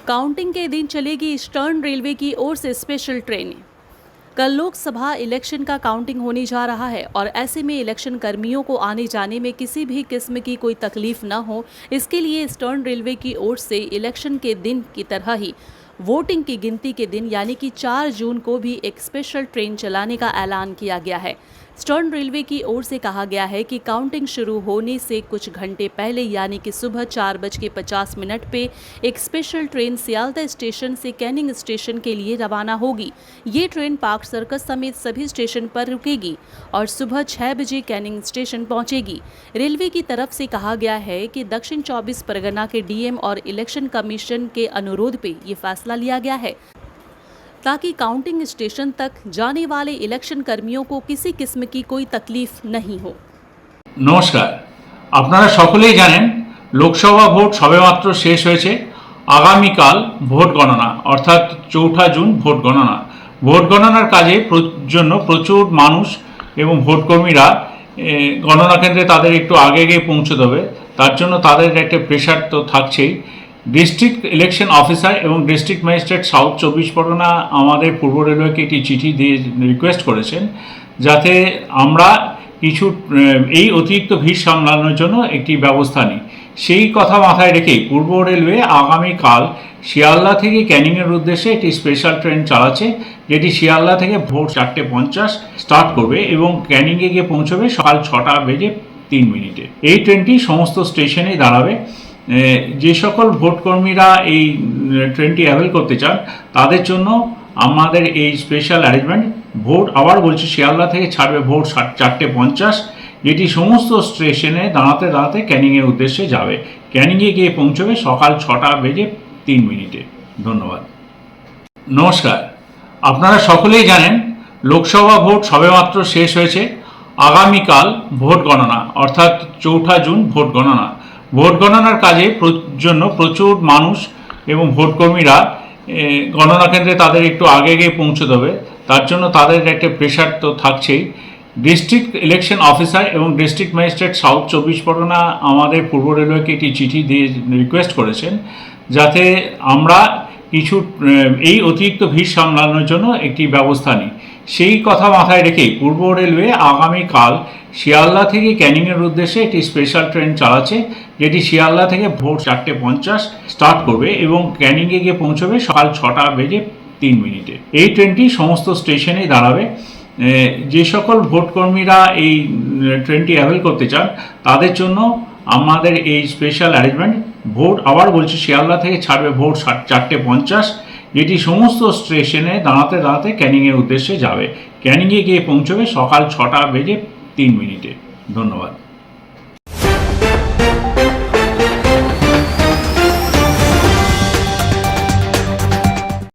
Counting के दिन चलेगी ईस्टर्न रेलवे की ओर से स्पेशल ट्रेन। कल लोकसभा इलेक्शन का काउंटिंग होने जा रहा है और ऐसे में इलेक्शन कर्मियों को आने जाने में किसी भी किस्म की कोई तकलीफ न हो, इसके लिए ईस्टर्न रेलवे की ओर से इलेक्शन के दिन की तरह ही वोटिंग की गिनती के दिन यानी कि 4 जून को भी एक स्पेशल ट्रेन चलाने का ऐलान किया गया है। ईस्टर्न रेलवे की ओर से कहा गया है कि काउंटिंग शुरू होने से कुछ घंटे पहले यानी कि सुबह 4:50 पे एक स्पेशल ट्रेन सियालदह स्टेशन से कैनिंग स्टेशन के लिए रवाना होगी। ये ट्रेन पार्क सर्कस समेत सभी स्टेशन पर रुकेगी और सुबह 6 बजे कैनिंग स्टेशन पहुंचेगी। रेलवे की तरफ से कहा गया है कि दक्षिण 24 परगना के डीएम और इलेक्शन कमीशन के अनुरोध पे ये फैसला लिया गया है ताकि काउंटिंग स्टेशन तक जाने वाले इलेक्शन कर्मियों को किसी किस्म की कोई तकलीफ नहीं हो। नमस्कार, আপনারা সকলেই জানেন লোকসভা ভোট সবেমাত্র শেষ হয়েছে। আগামীকাল ভোট গণনা অর্থাৎ 4 জুন ভোট গণনা। ভোট গণনার কাজে জন্য প্রচুর মানুষ এবং ভোটকর্মীরা গণনা কেন্দ্রে তাদের একটু আগে পৌঁছতে হবে। তার জন্য তাদের একটা প্রেশার তো থাকছেই। ডিস্ট্রিক্ট ইলেকশন অফিসার এবং ডিস্ট্রিক্ট ম্যাজিস্ট্রেট সাউথ 24 পরগনা আমাদের পূর্ব রেলওয়েকে একটি চিঠি দিয়ে রিকোয়েস্ট করেছেন যাতে আমরা কিছু এই অতিরিক্ত ভিড় সামলানোর জন্য একটি ব্যবস্থা নিই। সেই কথা মাথায় রেখে পূর্ব রেলওয়ে আগামীকাল শিয়ালদা থেকে ক্যানিংয়ের উদ্দেশ্যে একটি স্পেশাল ট্রেন চালাচ্ছে, যেটি শিয়ালদা থেকে ভোর 4:50 স্টার্ট করবে এবং ক্যানিংয়ে গিয়ে পৌঁছবে সকাল 6:03। এই ট্রেনটি সমস্ত স্টেশনেই দাঁড়াবে। যে সকল ভোটকর্মীরা এই ট্রেনটি অ্যাভেল করতে চান তাদের জন্য আমাদের এই স্পেশাল অ্যারেঞ্জমেন্ট। ভোট আবার বলছি শিয়ালদা থেকে ছাড়বে ভোর 4:50, যেটি সমস্ত স্টেশনে দাঁড়াতে ক্যানিংয়ের উদ্দেশ্যে যাবে। ক্যানিংয়ে গিয়ে পৌঁছবে সকাল 6:03। ধন্যবাদ। নমস্কার, আপনারা সকলেই জানেন লোকসভা ভোট সবেমাত্র শেষ হয়েছে। আগামীকাল ভোট গণনা অর্থাৎ 4 জুন ভোট গণনা। ভোট গণনার কাজে জন্য প্রচুর মানুষ এবং ভোটকর্মীরা গণনা কেন্দ্রে তাদের একটু আগে পৌঁছতে হবে। তার জন্য তাদের একটা প্রেশার তো থাকছেই। ডিস্ট্রিক্ট ইলেকশন অফিসার এবং ডিস্ট্রিক্ট ম্যাজিস্ট্রেট সাউথ 24 পরগনা আমাদের পূর্ব রেলওয়েকে একটি চিঠি দিয়ে রিকোয়েস্ট করেছেন যাতে আমরা কিছু এই অতিরিক্ত ভিড় সামলানোর জন্য একটি ব্যবস্থা নিই। সেই কথা মাথায় রেখে পূর্ব রেলওয়ে আগামীকাল শিয়ালদা থেকে ক্যানিংয়ের উদ্দেশ্যে একটি স্পেশাল ট্রেন চালাচ্ছে, যেটি শিয়ালদা থেকে ভোর 4:50 স্টার্ট করবে এবং ক্যানিংয়ে গিয়ে পৌঁছবে সকাল 6:03। এই ট্রেনটি সমস্ত স্টেশনেই দাঁড়াবে। যে সকল ভোটকর্মীরা এই ট্রেনটি অ্যাভেল করতে চান তাদের জন্য আমাদের এই স্পেশাল অ্যারেঞ্জমেন্ট। ভোট আবার বলছি শিয়ালদা থেকে ছাড়বে ভোর 4:50, যেটি সমস্ত স্টেশনে দাঁড়াতে ক্যানিংয়ের উদ্দেশ্যে যাবে। ক্যানিংয়ে গিয়ে পৌঁছবে সকাল 6:03। ধন্যবাদ।